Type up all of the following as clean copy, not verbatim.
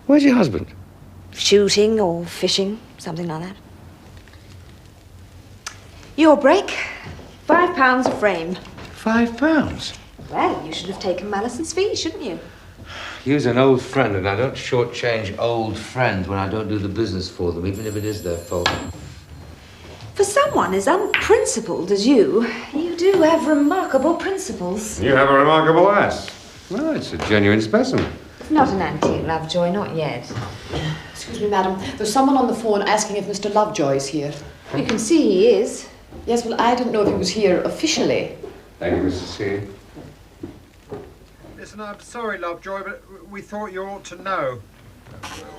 Where's your husband? Shooting or fishing, something like that. Your break. £5 a frame. £5? Well, you should have taken Malison's fee, shouldn't you? You's an old friend, and I don't shortchange old friends when I don't do the business for them, even if it is their fault. For someone as unprincipled as you, you do have remarkable principles. You have a remarkable ass. Well, it's a genuine specimen. It's not an antique, Lovejoy, not yet. Excuse me, madam. There's someone on the phone asking if Mr. Lovejoy is here. You can see he is. Yes, well, I didn't know if he was here officially. Thank you, Mr. C. Listen, I'm sorry, Lovejoy, but we thought you ought to know.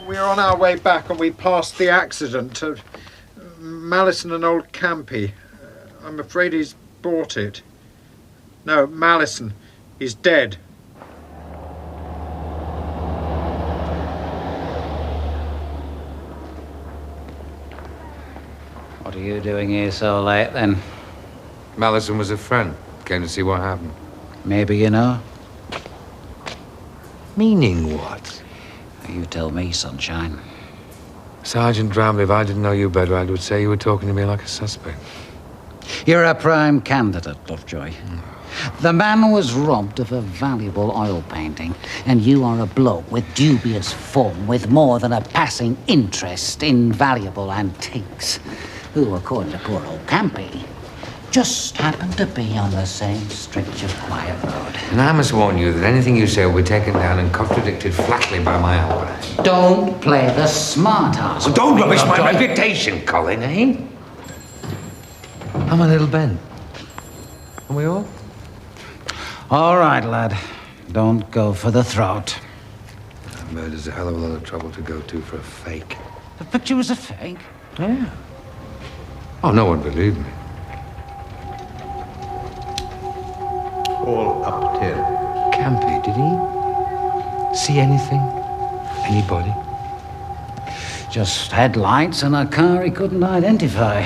We're on our way back and we passed the accident. Malison and old Campy. I'm afraid he's bought it. No, Malison. He's dead. What are you doing here so late, then? Malison was a friend. Came to see what happened. Maybe you know. Meaning what? You tell me, sunshine. Sergeant Bramley, if I didn't know you better, I would say you were talking to me like a suspect. You're a prime candidate, Lovejoy. The man was robbed of a valuable oil painting, and you are a bloke with dubious form, with more than a passing interest in valuable antiques, who, according to poor old Campy, just happened to be on the same stretch of quiet road. And I must warn you that anything you say will be taken down and contradicted flatly by my alibi. Don't play the smart ass. Well, don't rubbish my reputation, Colin, eh? I'm a little Ben. Are we all? All right, lad. Don't go for the throat. Murder's a hell of a lot of trouble to go to for a fake. The picture was a fake? Yeah. Oh, no one believed me. All up 10. Campy, did he see anything? Anybody? Just headlights and a car he couldn't identify.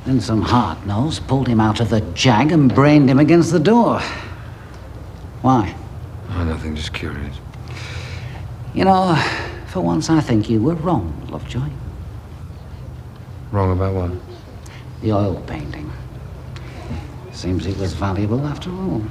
Then some hard-nose pulled him out of the jag and brained him against the door. Why? Oh, nothing, just curious. You know, for once I think you were wrong, Lovejoy. Wrong about what? The oil painting. Seems it was valuable after all.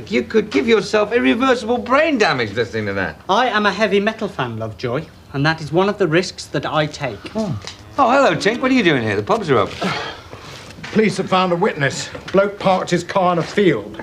You could give yourself irreversible brain damage listening to that. I am a heavy metal fan, Lovejoy, and that is one of the risks that I take. Oh, hello, Tink. What are you doing here? The pubs are open. Police have found a witness. Bloke parked his car in a field.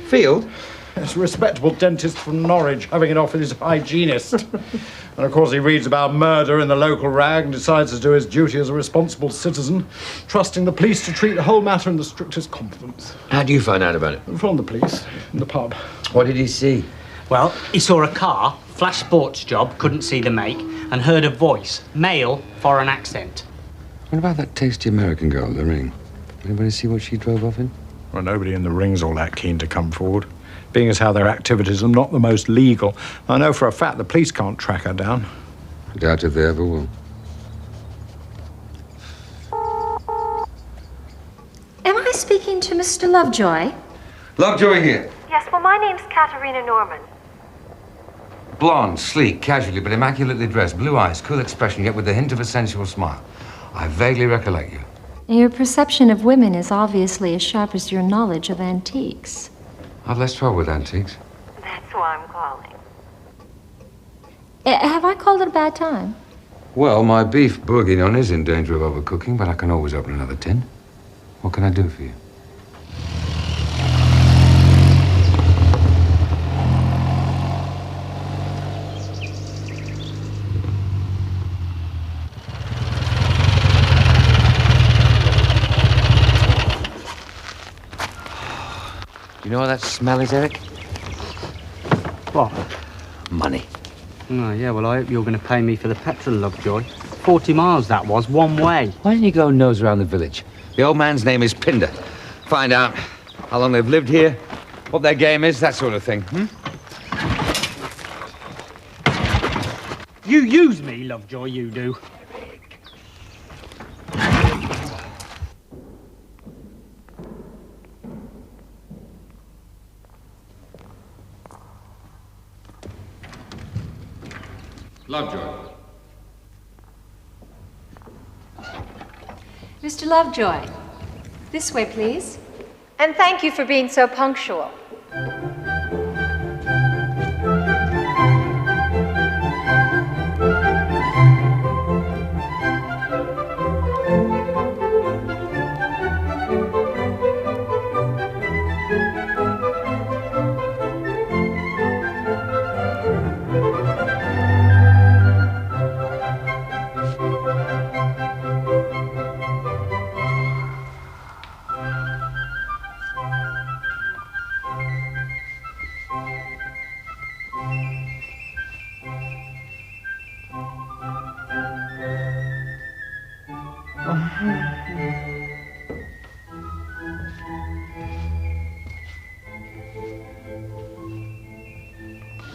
Field? It's a respectable dentist from Norwich having it off with his hygienist. And of course he reads about murder in the local rag and decides to do his duty as a responsible citizen, trusting the police to treat the whole matter in the strictest confidence. How do you find out about it? From the police, in the pub. What did he see? Well, he saw a car, flash sports job, couldn't see the make, and heard a voice, male, foreign accent. What about that tasty American girl, the ring? Anybody see what she drove off in? Well, nobody in the ring's all that keen to come forward, being as how their activities are not the most legal. I know for a fact the police can't track her down. I doubt if they ever will. Am I speaking to Mr. Lovejoy? Lovejoy here. Yes, well, my name's Katerina Norman. Blonde, sleek, casually but immaculately dressed, blue eyes, cool expression, yet with a hint of a sensual smile. I vaguely recollect you. Your perception of women is obviously as sharp as your knowledge of antiques. I've less trouble with antiques. That's why I'm calling. Have I called at a bad time? Well, my beef bourguignon is in danger of overcooking, but I can always open another tin. What can I do for you? You know what that smell is, Eric? What? Money. Oh, yeah, well, I hope you're going to pay me for the petrol, Lovejoy. 40 miles that was, one way. Why don't you go and nose around the village? The old man's name is Pinder. Find out how long they've lived here, what their game is, that sort of thing. You use me, Lovejoy, you do. Lovejoy. Mr. Lovejoy, this way, please. And thank you for being so punctual.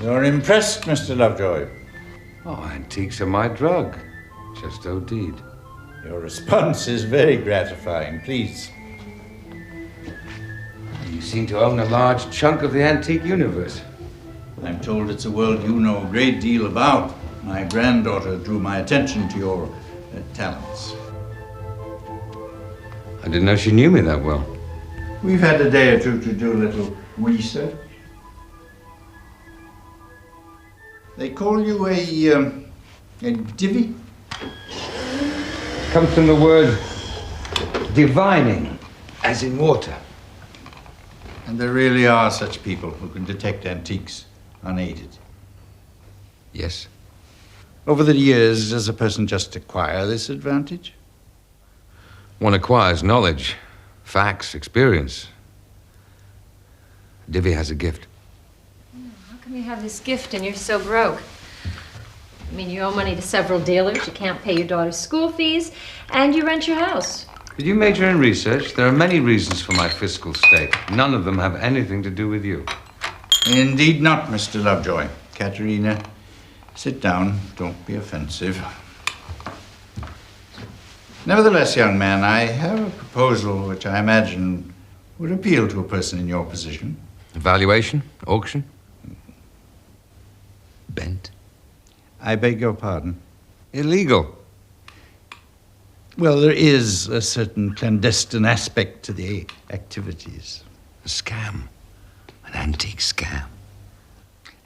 You're impressed, Mr. Lovejoy. Oh, antiques are my drug. Just OD'd. Your response is very gratifying. Please. You seem to own a large chunk of the antique universe. I'm told it's a world you know a great deal about. My granddaughter drew my attention to your talents. I didn't know she knew me that well. We've had a day or two to do a little research. They call you a divvy? Comes from the word divining, as in water. And there really are such people who can detect antiques unaided. Yes. Over the years, does a person just acquire this advantage? One acquires knowledge, facts, experience. Divvy has a gift. How come you have this gift and you're so broke? I mean, you owe money to several dealers, you can't pay your daughter's school fees, and you rent your house. Did you major in research? There are many reasons for my fiscal state. None of them have anything to do with you. Indeed not, Mr. Lovejoy. Karina, sit down. Don't be offensive. Nevertheless, young man, I have a proposal which I imagine would appeal to a person in your position. Valuation? Auction? Bent? I beg your pardon. Illegal. Well, there is a certain clandestine aspect to the activities. A scam. An antique scam.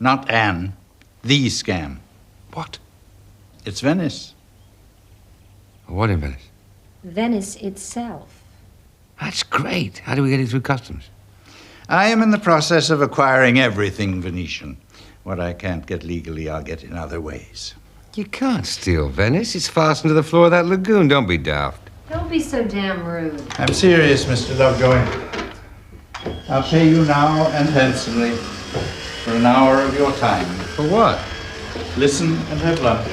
Not an, the scam. What? It's Venice. What in Venice? Venice itself. That's great. How do we get it through customs? I am in the process of acquiring everything Venetian. What I can't get legally, I'll get in other ways. You can't steal Venice. It's fastened to the floor of that lagoon. Don't be daft. Don't be so damn rude. I'm serious, Mr. Lovejoy. I'll pay you now and handsomely for an hour of your time. For what? Listen and have lunch.